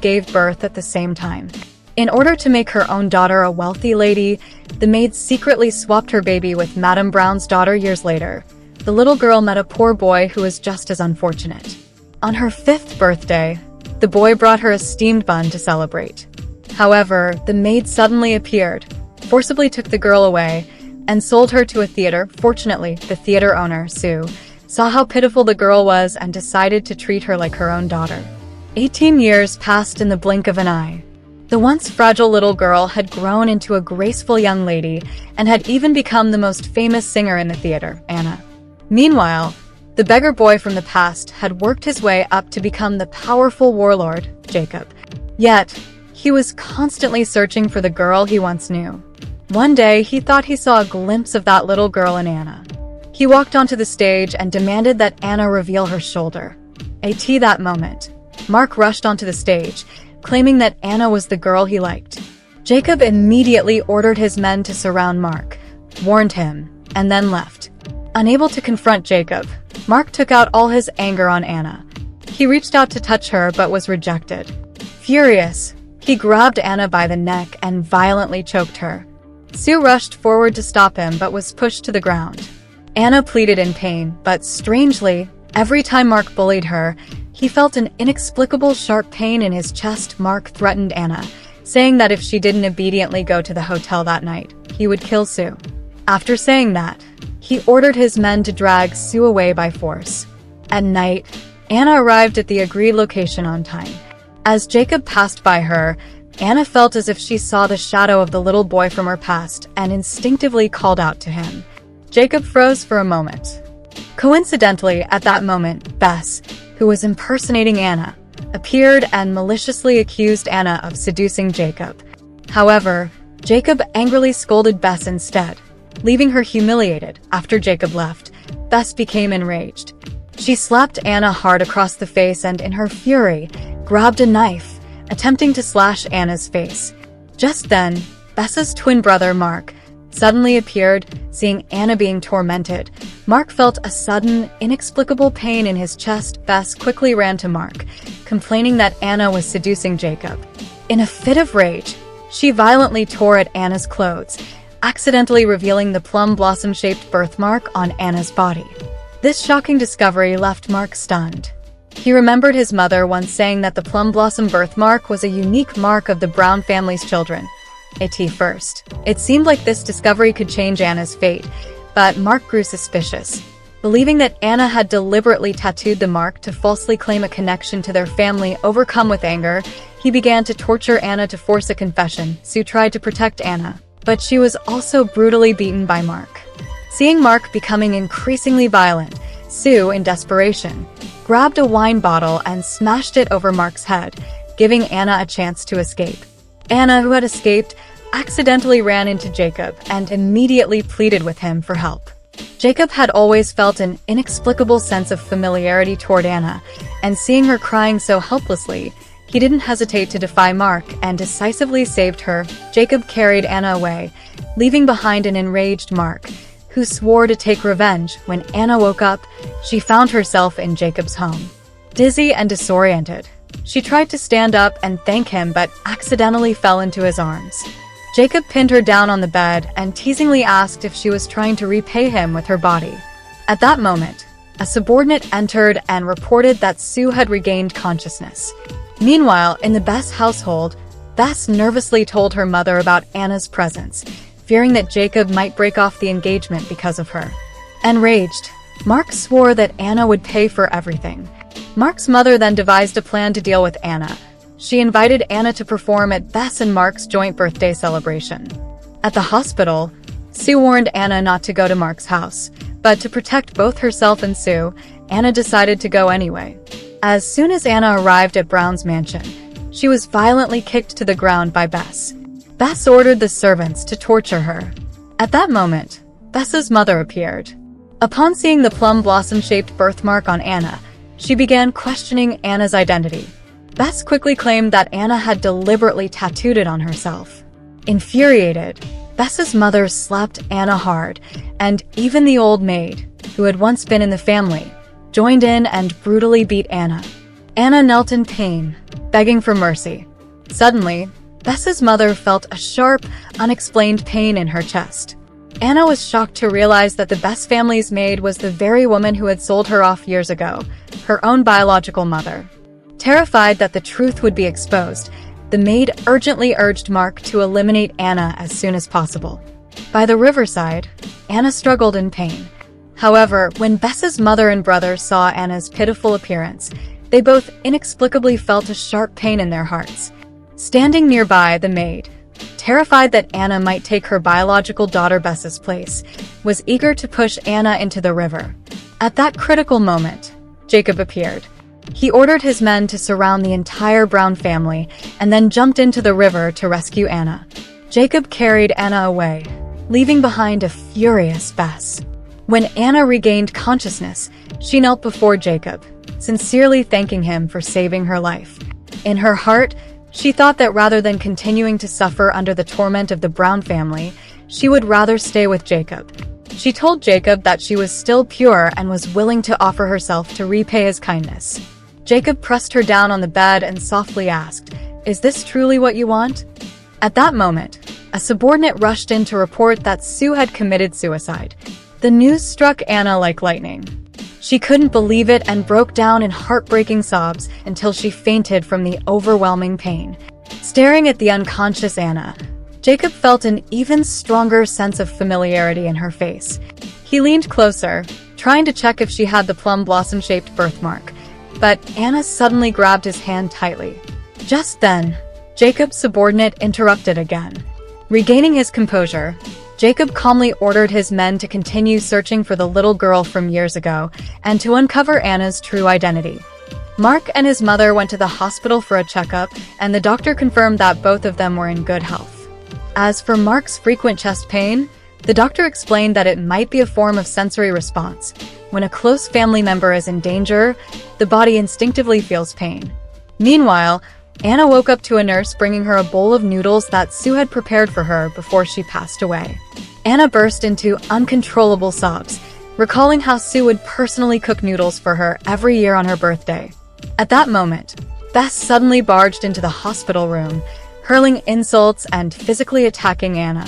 gave birth at the same time. In order to make her own daughter a wealthy lady, the maid secretly swapped her baby with Madame Brown's daughter years later. The little girl met a poor boy who was just as unfortunate. On her 5th birthday, the boy brought her a steamed bun to celebrate. However, the maid suddenly appeared, forcibly took the girl away, and sold her to a theater. Fortunately, the theater owner, Sue, saw how pitiful the girl was and decided to treat her like her own daughter. 18 years passed in the blink of an eye. The once fragile little girl had grown into a graceful young lady and had even become the most famous singer in the theater, Anna. Meanwhile, the beggar boy from the past had worked his way up to become the powerful warlord, Jacob. Yet, he was constantly searching for the girl he once knew. One day, he thought he saw a glimpse of that little girl in Anna. He walked onto the stage and demanded that Anna reveal her shoulder. At that moment, Mark rushed onto the stage, claiming that Anna was the girl he liked. Jacob immediately ordered his men to surround Mark, warned him, and then left. Unable to confront Jacob, Mark took out all his anger on Anna. He reached out to touch her but was rejected. Furious, he grabbed Anna by the neck and violently choked her. Sue rushed forward to stop him but was pushed to the ground. Anna pleaded in pain, but strangely, every time Mark bullied her, he felt an inexplicable sharp pain in his chest. Mark threatened Anna, saying that if she didn't obediently go to the hotel that night, he would kill Sue. After saying that, he ordered his men to drag Sue away by force. At night, Anna arrived at the agreed location on time. As Jacob passed by her, Anna felt as if she saw the shadow of the little boy from her past and instinctively called out to him. Jacob froze for a moment. Coincidentally, at that moment, Bess, who was impersonating Anna, appeared and maliciously accused Anna of seducing Jacob. However, Jacob angrily scolded Bess instead, leaving her humiliated. After Jacob left, Bess became enraged. She slapped Anna hard across the face and, in her fury, grabbed a knife, attempting to slash Anna's face. Just then, Bess's twin brother, Mark, suddenly appeared. Seeing Anna being tormented, Mark felt a sudden, inexplicable pain in his chest. Bess quickly ran to Mark, complaining that Anna was seducing Jacob. In a fit of rage, she violently tore at Anna's clothes, accidentally revealing the plum blossom-shaped birthmark on Anna's body. This shocking discovery left Mark stunned. He remembered his mother once saying that the plum blossom birthmark was a unique mark of the Brown family's children. At first, it seemed like this discovery could change Anna's fate, but Mark grew suspicious. Believing that Anna had deliberately tattooed the mark to falsely claim a connection to their family, overcome with anger, he began to torture Anna to force a confession. Sue tried to protect Anna, but she was also brutally beaten by Mark. Seeing Mark becoming increasingly violent, Sue, in desperation, grabbed a wine bottle and smashed it over Mark's head, giving Anna a chance to escape. Anna, who had escaped, accidentally ran into Jacob and immediately pleaded with him for help. Jacob had always felt an inexplicable sense of familiarity toward Anna, and seeing her crying so helplessly, he didn't hesitate to defy Mark and decisively saved her. Jacob carried Anna away, leaving behind an enraged Mark, who swore to take revenge. When Anna woke up, she found herself in Jacob's home. Dizzy and disoriented, she tried to stand up and thank him but accidentally fell into his arms. Jacob pinned her down on the bed and teasingly asked if she was trying to repay him with her body. At that moment, a subordinate entered and reported that Sue had regained consciousness. Meanwhile, in the Bess household, Bess nervously told her mother about Anna's presence, fearing that Jacob might break off the engagement because of her. Enraged, Mark swore that Anna would pay for everything. Mark's mother then devised a plan to deal with Anna. She invited Anna to perform at Bess and Mark's joint birthday celebration. At the hospital, Sue warned Anna not to go to Mark's house, but to protect both herself and Sue, Anna decided to go anyway. As soon as Anna arrived at Brown's mansion, she was violently kicked to the ground by Bess. Bess ordered the servants to torture her. At that moment, Bess's mother appeared. Upon seeing the plum blossom-shaped birthmark on Anna, she began questioning Anna's identity. Bess quickly claimed that Anna had deliberately tattooed it on herself. Infuriated, Bess's mother slapped Anna hard, and even the old maid, who had once been in the family, joined in and brutally beat Anna. Anna knelt in pain, begging for mercy. Suddenly, Bess's mother felt a sharp, unexplained pain in her chest. Anna was shocked to realize that the Bess family's maid was the very woman who had sold her off years ago, her own biological mother. Terrified that the truth would be exposed, the maid urgently urged Mark to eliminate Anna as soon as possible. By the riverside, Anna struggled in pain. However, when Bess's mother and brother saw Anna's pitiful appearance, they both inexplicably felt a sharp pain in their hearts. Standing nearby, the maid, terrified that Anna might take her biological daughter Bess's place, was eager to push Anna into the river. At that critical moment, Jacob appeared. He ordered his men to surround the entire Brown family and then jumped into the river to rescue Anna. Jacob carried Anna away, leaving behind a furious Bess. When Anna regained consciousness, she knelt before Jacob, sincerely thanking him for saving her life. In her heart, she thought that rather than continuing to suffer under the torment of the Brown family, she would rather stay with Jacob. She told Jacob that she was still pure and was willing to offer herself to repay his kindness. Jacob pressed her down on the bed and softly asked, "Is this truly what you want?" At that moment, a subordinate rushed in to report that Sue had committed suicide. The news struck Anna like lightning. She couldn't believe it and broke down in heartbreaking sobs until she fainted from the overwhelming pain. Staring at the unconscious Anna, Jacob felt an even stronger sense of familiarity in her face. He leaned closer, trying to check if she had the plum blossom-shaped birthmark, but Anna suddenly grabbed his hand tightly. Just then, Jacob's subordinate interrupted again. Regaining his composure, Jacob calmly ordered his men to continue searching for the little girl from years ago and to uncover Anna's true identity. Mark and his mother went to the hospital for a checkup, and the doctor confirmed that both of them were in good health. As for Mark's frequent chest pain, the doctor explained that it might be a form of sensory response. When a close family member is in danger, the body instinctively feels pain. Meanwhile, Anna woke up to a nurse bringing her a bowl of noodles that Sue had prepared for her before she passed away. Anna burst into uncontrollable sobs, recalling how Sue would personally cook noodles for her every year on her birthday. At that moment, Bess suddenly barged into the hospital room, hurling insults and physically attacking Anna.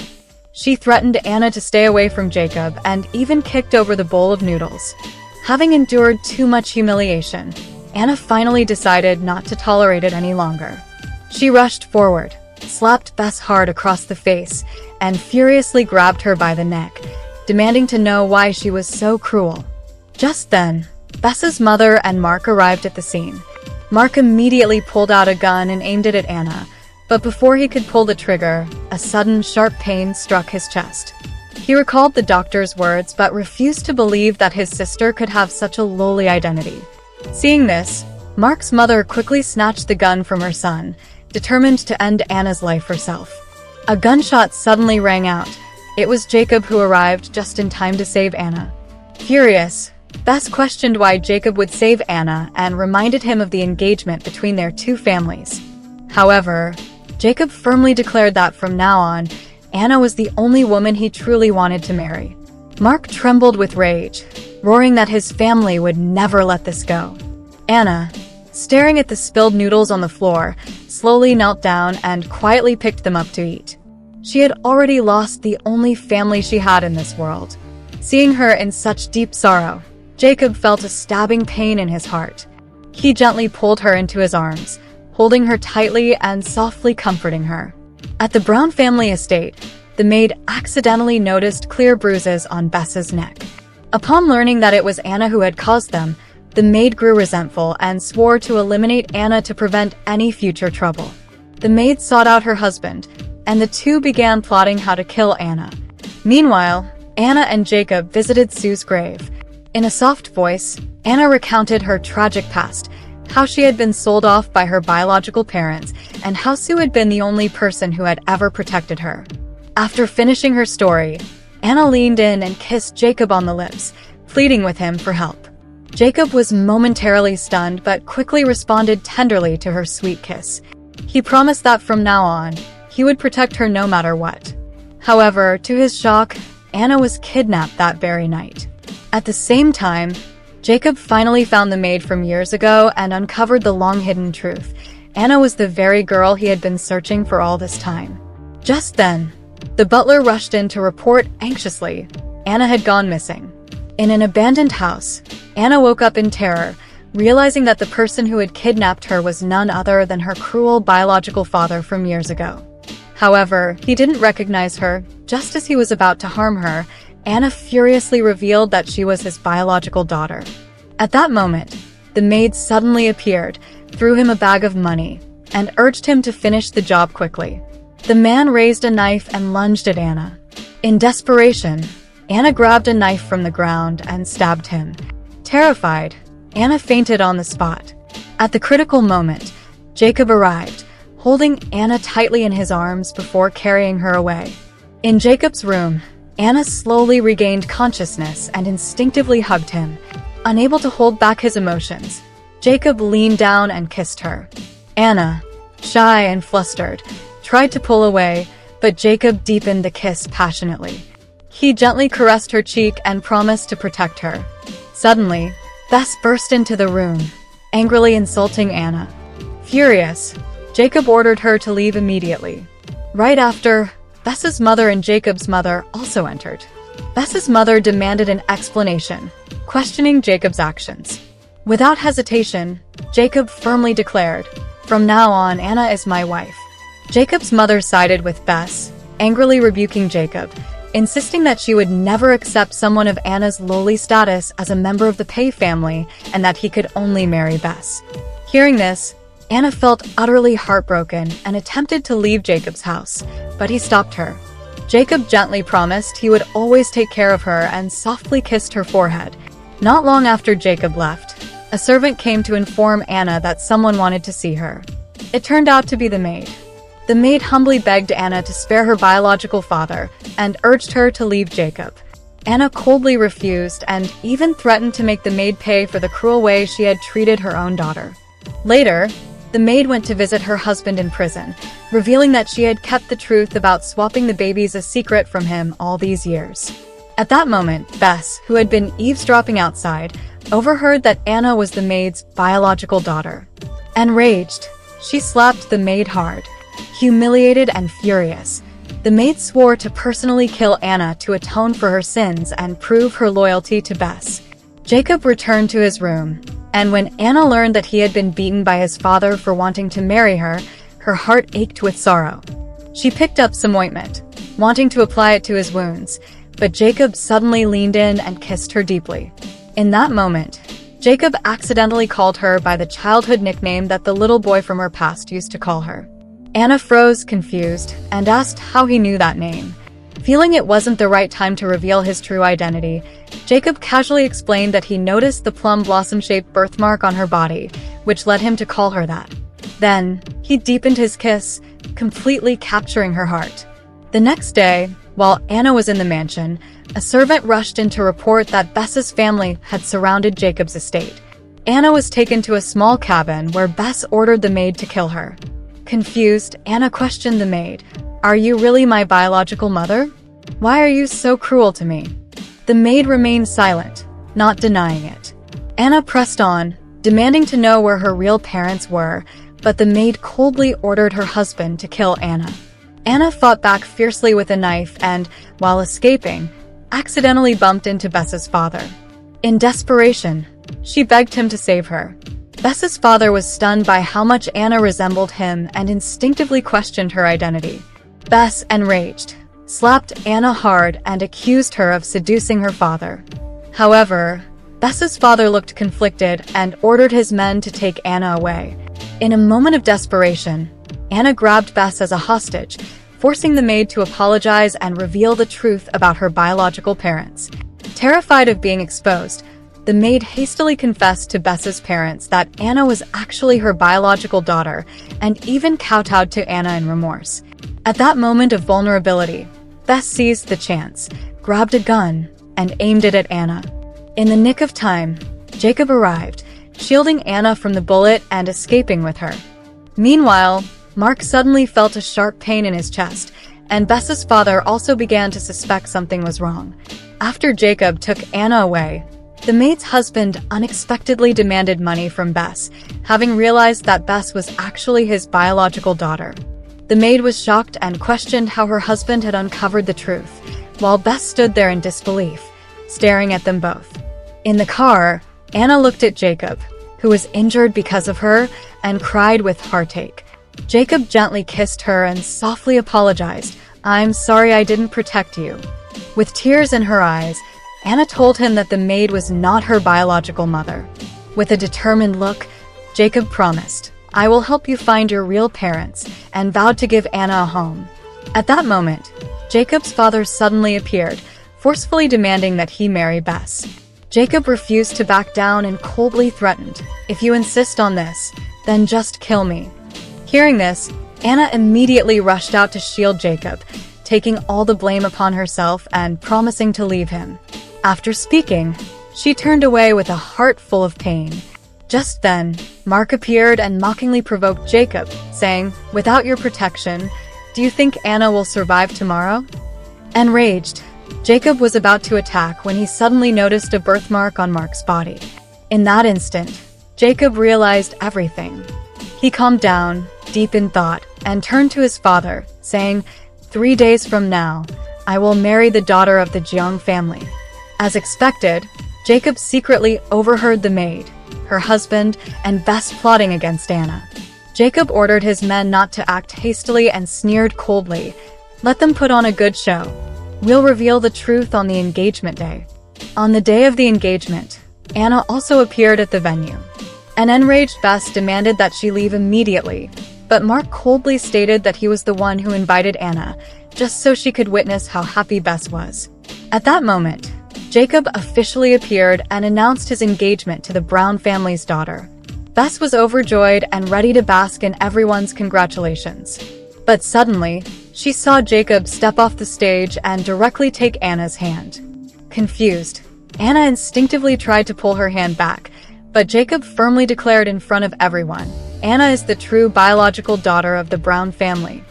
She threatened Anna to stay away from Jacob and even kicked over the bowl of noodles. Having endured too much humiliation, Anna finally decided not to tolerate it any longer. She rushed forward, slapped Bess hard across the face, and furiously grabbed her by the neck, demanding to know why she was so cruel. Just then, Bess's mother and Mark arrived at the scene. Mark immediately pulled out a gun and aimed it at Anna, but before he could pull the trigger, a sudden sharp pain struck his chest. He recalled the doctor's words but refused to believe that his sister could have such a lowly identity. Seeing this, Mark's mother quickly snatched the gun from her son, determined to end Anna's life herself. A gunshot suddenly rang out. It was Jacob who arrived just in time to save Anna. Furious, Bess questioned why Jacob would save Anna and reminded him of the engagement between their two families. However, Jacob firmly declared that from now on, Anna was the only woman he truly wanted to marry. Mark trembled with rage, roaring that his family would never let this go. Anna, staring at the spilled noodles on the floor, slowly knelt down and quietly picked them up to eat. She had already lost the only family she had in this world. Seeing her in such deep sorrow, Jacob felt a stabbing pain in his heart. He gently pulled her into his arms, holding her tightly and softly comforting her. At the Brown family estate, the maid accidentally noticed clear bruises on Bess's neck. Upon learning that it was Anna who had caused them, the maid grew resentful and swore to eliminate Anna to prevent any future trouble. The maid sought out her husband, and the two began plotting how to kill Anna. Meanwhile, Anna and Jacob visited Sue's grave. In a soft voice, Anna recounted her tragic past, how she had been sold off by her biological parents, and how Sue had been the only person who had ever protected her. After finishing her story, Anna leaned in and kissed Jacob on the lips, pleading with him for help. Jacob was momentarily stunned but quickly responded tenderly to her sweet kiss. He promised that from now on, he would protect her no matter what. However, to his shock, Anna was kidnapped that very night. At the same time, Jacob finally found the maid from years ago and uncovered the long-hidden truth. Anna was the very girl he had been searching for all this time. Just then, the butler rushed in to report anxiously Anna had gone missing. In an abandoned house, Anna woke up in terror, realizing that the person who had kidnapped her was none other than her cruel biological father from years ago. However, he didn't recognize her. Just as he was about to harm her, Anna furiously revealed that she was his biological daughter. At that moment, the maid suddenly appeared, threw him a bag of money, and urged him to finish the job quickly. The man raised a knife and lunged at Anna. In desperation, Anna grabbed a knife from the ground and stabbed him. Terrified, Anna fainted on the spot. At the critical moment, Jacob arrived, holding Anna tightly in his arms before carrying her away. In Jacob's room, Anna slowly regained consciousness and instinctively hugged him. Unable to hold back his emotions, Jacob leaned down and kissed her. Anna, shy and flustered, tried to pull away, but Jacob deepened the kiss passionately. He gently caressed her cheek and promised to protect her. Suddenly, Bess burst into the room, angrily insulting Anna. Furious, Jacob ordered her to leave immediately. Right after, Bess's mother and Jacob's mother also entered. Bess's mother demanded an explanation, questioning Jacob's actions. Without hesitation, Jacob firmly declared, "From now on, Anna is my wife." Jacob's mother sided with Bess, angrily rebuking Jacob, insisting that she would never accept someone of Anna's lowly status as a member of the Pei family and that he could only marry Bess. Hearing this, Anna felt utterly heartbroken and attempted to leave Jacob's house, but he stopped her. Jacob gently promised he would always take care of her and softly kissed her forehead. Not long after Jacob left, a servant came to inform Anna that someone wanted to see her. It turned out to be the maid. The maid humbly begged Anna to spare her biological father and urged her to leave Jacob. Anna coldly refused and even threatened to make the maid pay for the cruel way she had treated her own daughter. Later, the maid went to visit her husband in prison, revealing that she had kept the truth about swapping the babies a secret from him all these years. At that moment, Bess, who had been eavesdropping outside, overheard that Anna was the maid's biological daughter. Enraged, she slapped the maid hard. Humiliated and furious, the maid swore to personally kill Anna to atone for her sins and prove her loyalty to Bess. Jacob returned to his room, and when Anna learned that he had been beaten by his father for wanting to marry her, her heart ached with sorrow. She picked up some ointment, wanting to apply it to his wounds, but Jacob suddenly leaned in and kissed her deeply. In that moment, Jacob accidentally called her by the childhood nickname that the little boy from her past used to call her. Anna froze, confused, and asked how he knew that name. Feeling it wasn't the right time to reveal his true identity, Jacob casually explained that he noticed the plum blossom-shaped birthmark on her body, which led him to call her that. Then, he deepened his kiss, completely capturing her heart. The next day, while Anna was in the mansion, a servant rushed in to report that Bess's family had surrounded Jacob's estate. Anna was taken to a small cabin where Bess ordered the maid to kill her. Confused, Anna questioned the maid. "Are you really my biological mother? Why are you so cruel to me?" The maid remained silent, not denying it. Anna pressed on, demanding to know where her real parents were, but the maid coldly ordered her husband to kill Anna. Anna fought back fiercely with a knife and, while escaping, accidentally bumped into Bess's father. In desperation, she begged him to save her. Bess's father was stunned by how much Anna resembled him and instinctively questioned her identity. Bess, enraged, slapped Anna hard and accused her of seducing her father. However, Bess's father looked conflicted and ordered his men to take Anna away. In a moment of desperation, Anna grabbed Bess as a hostage, forcing the maid to apologize and reveal the truth about her biological parents. Terrified of being exposed, the maid hastily confessed to Bess's parents that Anna was actually her biological daughter and even kowtowed to Anna in remorse. At that moment of vulnerability, Bess seized the chance, grabbed a gun, and aimed it at Anna. In the nick of time, Jacob arrived, shielding Anna from the bullet and escaping with her. Meanwhile, Mark suddenly felt a sharp pain in his chest, and Bess's father also began to suspect something was wrong. After Jacob took Anna away, The maid's husband unexpectedly demanded money from Bess, having realized that Bess was actually his biological daughter. The maid was shocked and questioned how her husband had uncovered the truth, while Bess stood there in disbelief, staring at them both. In the car, Anna looked at Jacob, who was injured because of her, and cried with heartache. Jacob gently kissed her and softly apologized. "I'm sorry I didn't protect you." With tears in her eyes, Anna told him that the maid was not her biological mother. With a determined look, Jacob promised, "I will help you find your real parents," and vowed to give Anna a home. At that moment, Jacob's father suddenly appeared, forcefully demanding that he marry Bess. Jacob refused to back down and coldly threatened, "If you insist on this, then just kill me." Hearing this, Anna immediately rushed out to shield Jacob, taking all the blame upon herself and promising to leave him. After speaking, she turned away with a heart full of pain. Just then, Mark appeared and mockingly provoked Jacob, saying, "Without your protection, do you think Anna will survive tomorrow?" Enraged, Jacob was about to attack when he suddenly noticed a birthmark on Mark's body. In that instant, Jacob realized everything. He calmed down, deep in thought, and turned to his father, saying, "3 days from now, I will marry the daughter of the Jiang family." As expected, Jacob secretly overheard the maid, her husband, and Bess plotting against Anna. Jacob ordered his men not to act hastily and sneered coldly, "Let them put on a good show. We'll reveal the truth on the engagement day." On the day of the engagement, Anna also appeared at the venue. An enraged Bess demanded that she leave immediately, but Mark coldly stated that he was the one who invited Anna, just so she could witness how happy Bess was. At that moment, Jacob officially appeared and announced his engagement to the Brown family's daughter. Bess was overjoyed and ready to bask in everyone's congratulations. But suddenly, she saw Jacob step off the stage and directly take Anna's hand. Confused, Anna instinctively tried to pull her hand back, but Jacob firmly declared in front of everyone, "Anna is the true biological daughter of the Brown family."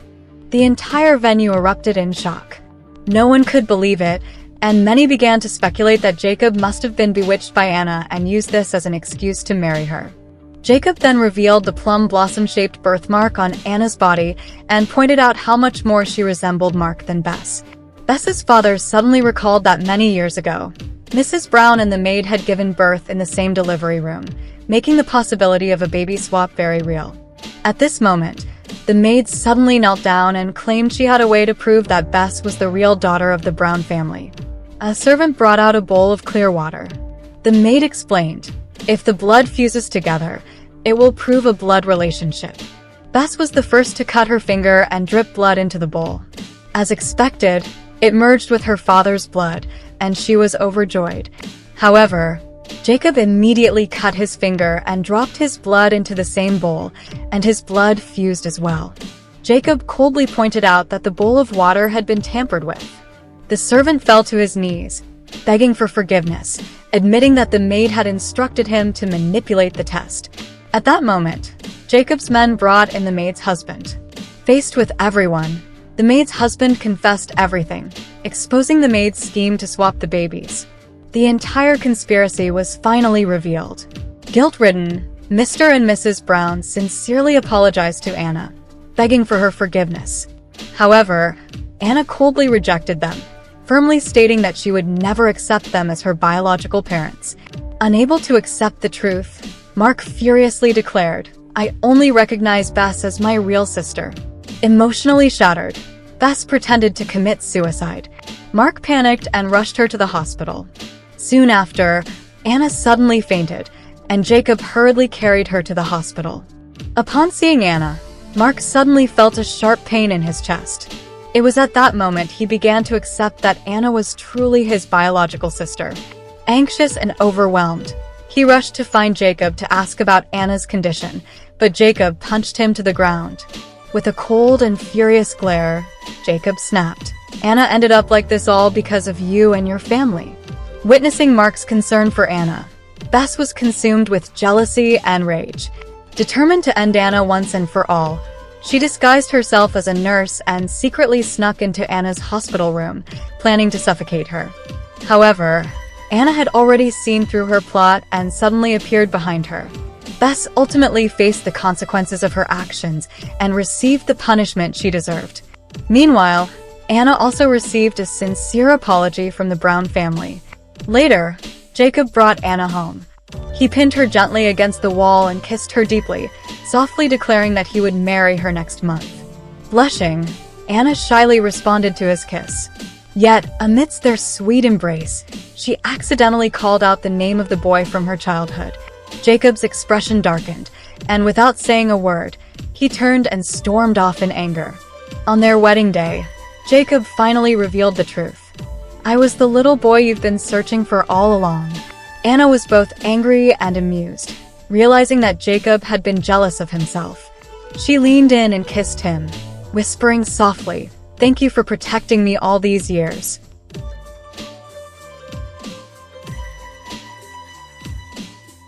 The entire venue erupted in shock. No one could believe it, and many began to speculate that Jacob must have been bewitched by Anna and used this as an excuse to marry her. Jacob then revealed the plum blossom-shaped birthmark on Anna's body and pointed out how much more she resembled Mark than Bess. Bess's father suddenly recalled that many years ago, Mrs. Brown and the maid had given birth in the same delivery room, making the possibility of a baby swap very real. At this moment, the maid suddenly knelt down and claimed she had a way to prove that Bess was the real daughter of the Brown family. A servant brought out a bowl of clear water. The maid explained, "If the blood fuses together, it will prove a blood relationship." Bess was the first to cut her finger and drip blood into the bowl. As expected, it merged with her father's blood, and she was overjoyed. However, Jacob immediately cut his finger and dropped his blood into the same bowl, and his blood fused as well. Jacob coldly pointed out that the bowl of water had been tampered with. The servant fell to his knees, begging for forgiveness, admitting that the maid had instructed him to manipulate the test. At that moment, Jacob's men brought in the maid's husband. Faced with everyone, the maid's husband confessed everything, exposing the maid's scheme to swap the babies. The entire conspiracy was finally revealed. Guilt-ridden, Mr. and Mrs. Brown sincerely apologized to Anna, begging for her forgiveness. However, Anna coldly rejected them, firmly stating that she would never accept them as her biological parents. Unable to accept the truth, Mark furiously declared, "I only recognize Bess as my real sister." Emotionally shattered, Bess pretended to commit suicide. Mark panicked and rushed her to the hospital. Soon after, Anna suddenly fainted, and Jacob hurriedly carried her to the hospital. Upon seeing Anna, Mark suddenly felt a sharp pain in his chest. It was at that moment he began to accept that Anna was truly his biological sister. Anxious and overwhelmed, he rushed to find Jacob to ask about Anna's condition, but Jacob punched him to the ground. With a cold and furious glare, Jacob snapped, "Anna ended up like this all because of you and your family." Witnessing Mark's concern for Anna, Bess was consumed with jealousy and rage. Determined to end Anna once and for all, she disguised herself as a nurse and secretly snuck into Anna's hospital room, planning to suffocate her. However, Anna had already seen through her plot and suddenly appeared behind her. Bess ultimately faced the consequences of her actions and received the punishment she deserved. Meanwhile, Anna also received a sincere apology from the Brown family. Later, Jacob brought Anna home. He pinned her gently against the wall and kissed her deeply, softly declaring that he would marry her next month. Blushing, Anna shyly responded to his kiss. Yet, amidst their sweet embrace, she accidentally called out the name of the boy from her childhood. Jacob's expression darkened, and without saying a word, he turned and stormed off in anger. On their wedding day, Jacob finally revealed the truth. "I was the little boy you've been searching for all along." Anna was both angry and amused, realizing that Jacob had been jealous of himself. She leaned in and kissed him, whispering softly, "Thank you for protecting me all these years."